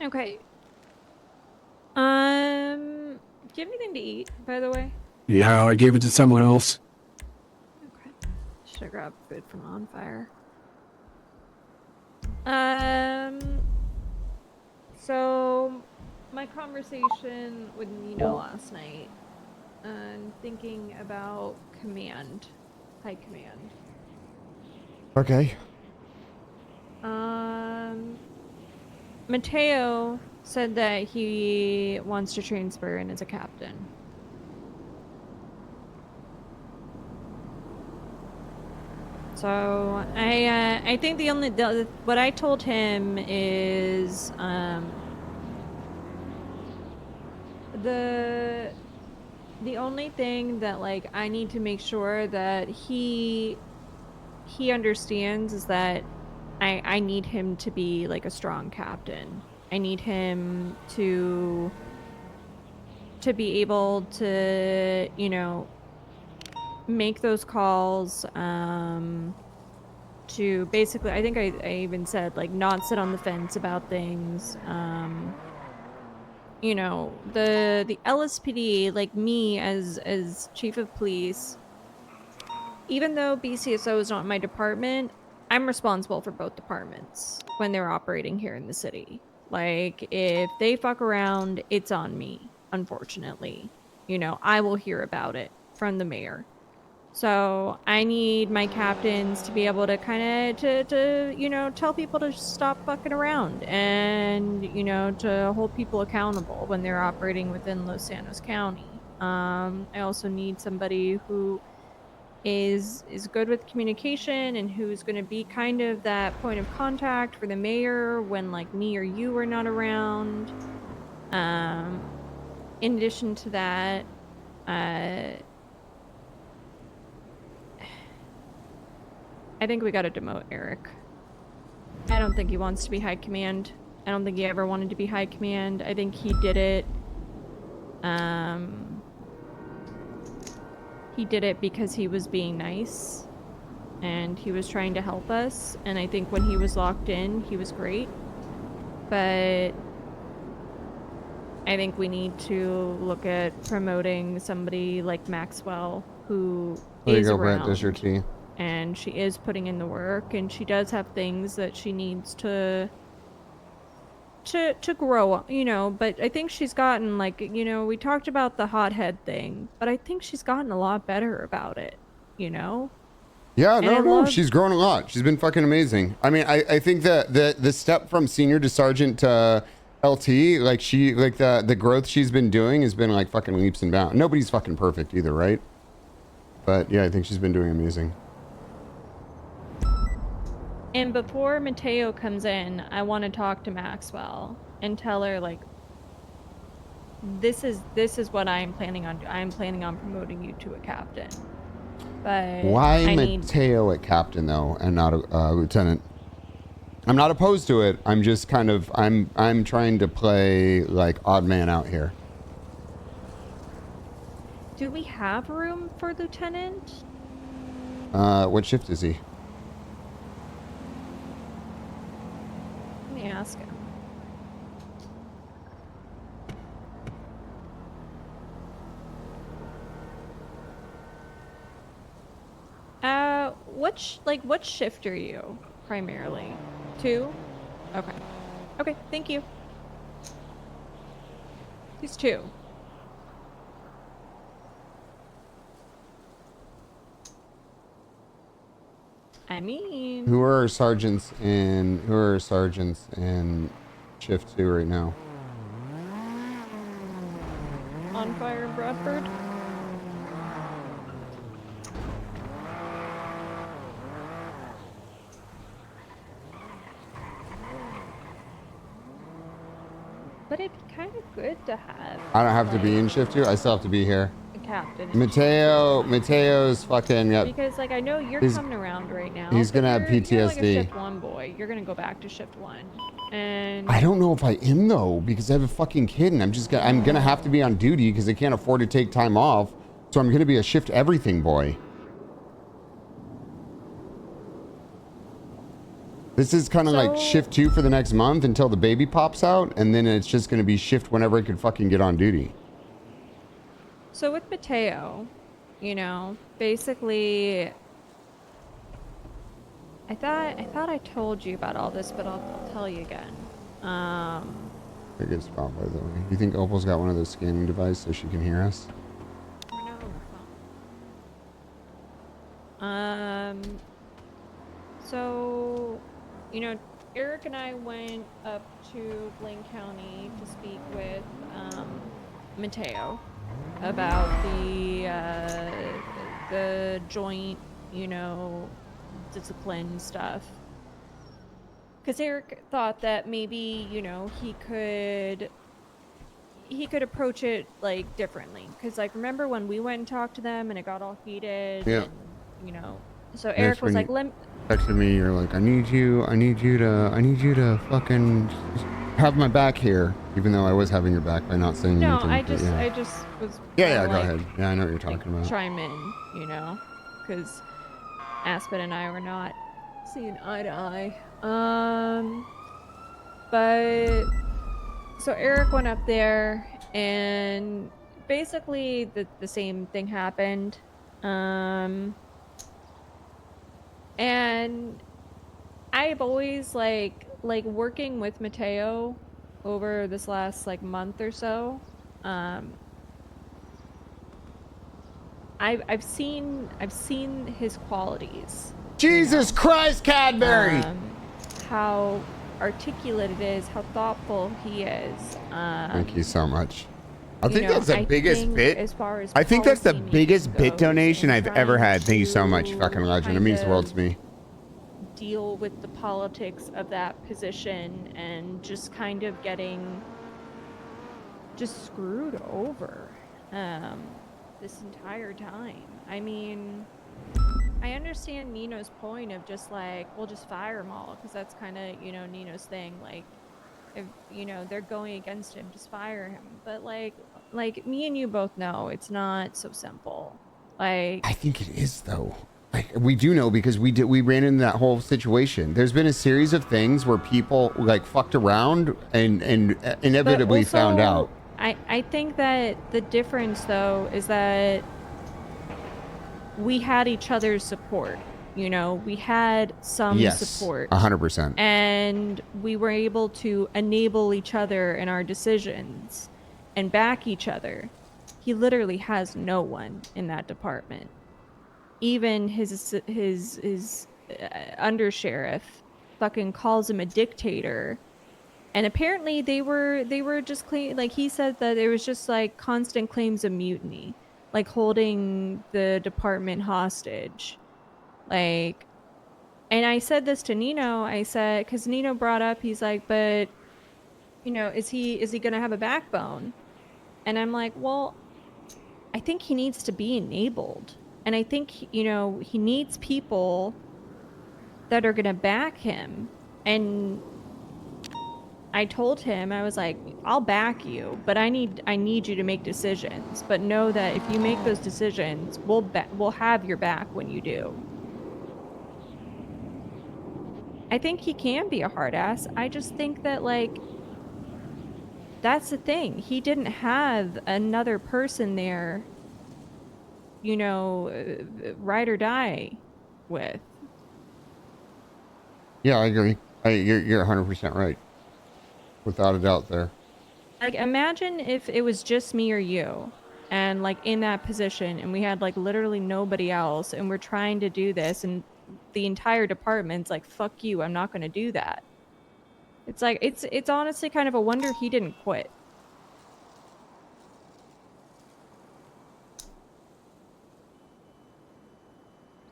Okay. Do you have anything to eat, by the way? Yeah, I gave it to someone else. Okay. Should have grabbed food from on fire. Um, so my conversation with Nino last night, and thinking about command, high command. Okay. Matteo said that he wants to transfer in as a captain. So I think what I told him is the only thing that like I need to make sure that he understands is that I need him to be like a strong captain. I need him to be able to, make those calls, to basically, I think I even said like not sit on the fence about things. The LSPD, like me as chief of police, even though BCSO is not my department, I'm responsible for both departments when they're operating here in the city. Like, if they fuck around, it's on me, unfortunately. I will hear about it from the mayor. So I need my captains to be able to kind of tell people to stop fucking around and to hold people accountable when they're operating within Los Santos County. I also need somebody who is good with communication and who's going to be kind of that point of contact for the mayor when like me or you are not around. In addition to that, I think we got to demote Eric. I don't think he wants to be high command. I don't think he ever wanted to be high command. I think he did it. He did it because he was being nice and he was trying to help us. And I think when he was locked in, he was great. But I think we need to look at promoting somebody like Maxwell, who is around. There's your tea. And she is putting in the work, and she does have things that she needs to grow, but I think she's gotten, like, we talked about the hothead thing, but I think she's gotten a lot better about it, Yeah, no, she's grown a lot. She's been fucking amazing. I mean, I think that the step from senior to sergeant to LT, like the growth she's been doing has been like fucking leaps and bounds. Nobody's fucking perfect either, right? But yeah, I think she's been doing amazing. And before Matteo comes in, I want to talk to Maxwell and tell her, like, this is what I'm planning on. I'm planning on promoting you to a captain. But why Matteo at captain though, and not a lieutenant? I'm not opposed to it. I'm just kind of I'm trying to play like odd man out here. Do we have room for lieutenant? What shift is he? Let me ask him. What shift are you primarily? 2? Okay. Okay, thank you. He's 2. I mean, Who are sergeants in shift 2 right now? On fire in Bradford. But it'd be kind of good to have. I don't have to be in shift 2. I still have to be here. Captain. Mateo's fucking. Yep. Because like I know you're coming around right now. He's gonna have PTSD. You're like a shift 1 boy. You're gonna go back to shift 1. And I don't know if I am though, because I have a fucking kid and I'm gonna have to be on duty because I can't afford to take time off. So I'm gonna be a shift everything boy. This is kind of like shift 2 for the next month until the baby pops out, and then it's just going to be shift whenever I could fucking get on duty. So with Matteo, you know, basically, I thought I told you about all this, but I'll tell you again. A good spot, by the way. You think Opal's got one of those scanning devices so she can hear us? We're not on the phone. So, you know, Eric and I went up to Blaine County to speak with Matteo about the joint, you know, discipline stuff. Because Eric thought that maybe, you know, he could approach it like differently. Because like, remember when we went and talked to them and it got all heated? Yeah. And, you know, so Eric was like, texted me, you're like, I need you to fucking have my back here, even though I was having your back by not saying anything. No, I just was. Yeah, go ahead. Yeah, I know what you're talking about. Chime in, you know, because Aspen and I were not seeing eye to eye. But so Eric went up there, and basically the same thing happened. And I've always like working with Matteo over this last like month or so. I've seen his qualities. Jesus Christ, Cadbury! How articulate it is, how thoughtful he is. Thank you so much. I think that's the biggest bit. As far as I think that's the biggest bit goes, donation I've ever had. Thank you so much, fucking legend. It means the world to me. Deal with the politics of that position and just kind of getting just screwed over this entire time. I mean, I understand Nino's point of just like, we'll just fire them all, because that's kind of, you know, Nino's thing. Like, if, you know, they're going against him, just fire him. But like me and you both know it's not so simple. Like, I think it is though. Like, we do know because we ran into that whole situation. There's been a series of things where people like fucked around and inevitably also, found out. I think that the difference though is that we had each other's support. You know, we had some support. 100%. And we were able to enable each other in our decisions and back each other. He literally has no one in that department. Even his undersheriff fucking calls him a dictator. And apparently they were just like, he said that there was just like constant claims of mutiny, like holding the department hostage. Like, and I said this to Nino, I said, because Nino brought up, he's like, but, you know, is he going to have a backbone? And I'm like, well, I think he needs to be enabled. And I think, you know, he needs people that are going to back him. And I told him, I was like, I'll back you, but I need you to make decisions. But know that if you make those decisions, we'll have your back when you do. I think he can be a hard ass. I just think that, like, that's the thing. He didn't have another person there, you know, ride or die with. Yeah, I agree. You're 100% right. Without a doubt there. Like, imagine if it was just me or you and, like, in that position and we had, like, literally nobody else and we're trying to do this and the entire department's like, fuck you, I'm not going to do that. It's like, it's honestly kind of a wonder he didn't quit.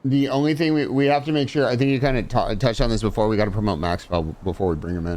The only thing we have to make sure, I think you kind of touched on this before, we got to promote Maxwell before we bring him in.